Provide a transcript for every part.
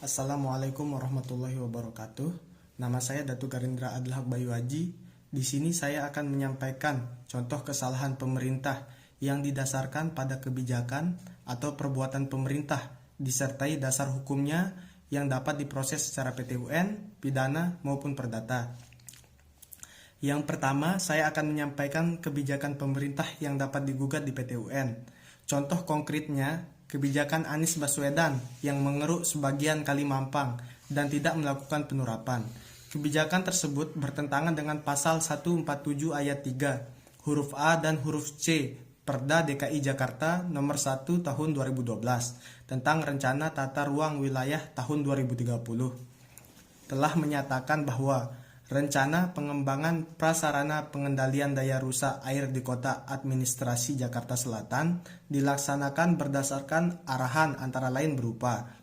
Assalamualaikum warahmatullahi wabarakatuh. Nama saya Datu Garindra Adlhak Bayu Haji. Di sini saya akan menyampaikan contoh kesalahan pemerintah yang didasarkan pada kebijakan atau perbuatan pemerintah disertai dasar hukumnya yang dapat diproses secara PT-UN, pidana maupun perdata. Yang pertama, saya akan menyampaikan kebijakan pemerintah yang dapat digugat di PT-UN. Contoh konkretnya, kebijakan Anies Baswedan yang mengeruk sebagian Kali Mampang dan tidak melakukan penurapan. Kebijakan tersebut bertentangan dengan pasal 147 ayat 3, huruf A dan huruf C, Perda DKI Jakarta nomor 1 tahun 2012 tentang Rencana Tata Ruang Wilayah tahun 2030. Telah menyatakan bahwa rencana pengembangan prasarana pengendalian daya rusak air di Kota Administrasi Jakarta Selatan dilaksanakan berdasarkan arahan antara lain berupa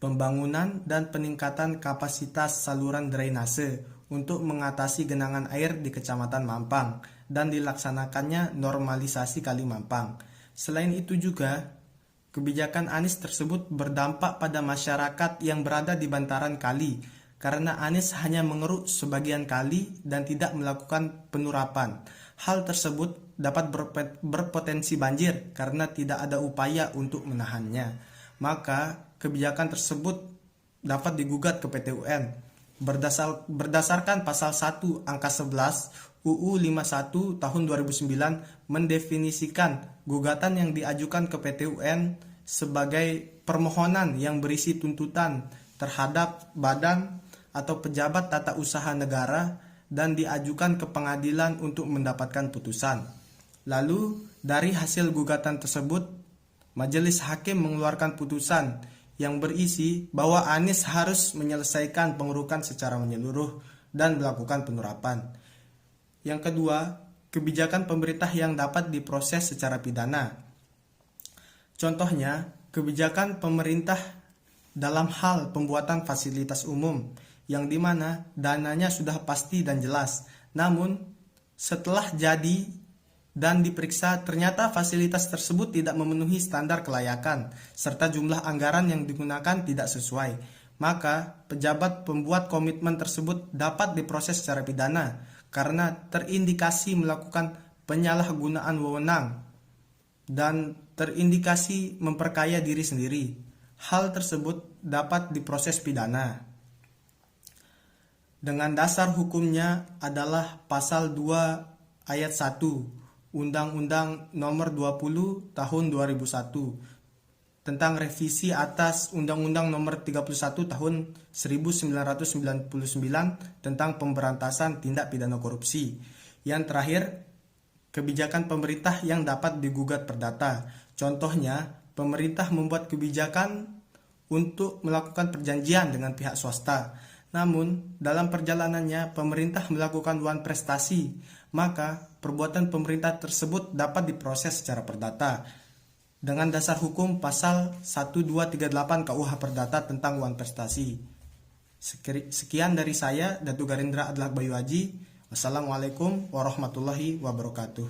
pembangunan dan peningkatan kapasitas saluran drainase untuk mengatasi genangan air di Kecamatan Mampang dan dilaksanakannya normalisasi Kali Mampang. Selain itu juga, kebijakan Anies tersebut berdampak pada masyarakat yang berada di bantaran kali, karena Anies hanya mengeruk sebagian kali dan tidak melakukan penurapan. Hal tersebut dapat berpotensi banjir karena tidak ada upaya untuk menahannya. Maka kebijakan tersebut dapat digugat ke PT-UN berdasarkan pasal 1 angka 11 UU 51 tahun 2009 mendefinisikan gugatan yang diajukan ke PT-UN sebagai permohonan yang berisi tuntutan terhadap badan atau pejabat tata usaha negara dan diajukan ke pengadilan untuk mendapatkan putusan. Lalu, dari hasil gugatan tersebut, majelis hakim mengeluarkan putusan yang berisi bahwa Anies harus menyelesaikan pengurukan secara menyeluruh dan melakukan penurapan. Yang kedua, kebijakan pemerintah yang dapat diproses secara pidana. Contohnya, kebijakan pemerintah dalam hal pembuatan fasilitas umum yang dimana dananya sudah pasti dan jelas. Namun, setelah jadi dan diperiksa, ternyata fasilitas tersebut tidak memenuhi standar kelayakan, serta jumlah anggaran yang digunakan tidak sesuai. Maka, pejabat pembuat komitmen tersebut dapat diproses secara pidana, karena terindikasi melakukan penyalahgunaan wewenang dan terindikasi memperkaya diri sendiri. Hal tersebut dapat diproses pidana. Dengan dasar hukumnya adalah pasal 2 ayat 1 Undang-Undang nomor 20 tahun 2001 tentang revisi atas Undang-Undang nomor 31 tahun 1999 tentang pemberantasan tindak pidana korupsi. Yang terakhir, kebijakan pemerintah yang dapat digugat perdata. Contohnya, pemerintah membuat kebijakan untuk melakukan perjanjian dengan pihak swasta. Namun, dalam perjalanannya pemerintah melakukan wan prestasi, maka perbuatan pemerintah tersebut dapat diproses secara perdata dengan dasar hukum pasal 1238 KUH Perdata tentang wan prestasi. Sekian dari saya, Datu Garindra Adlhak Bayu Haji. Wassalamualaikum warahmatullahi wabarakatuh.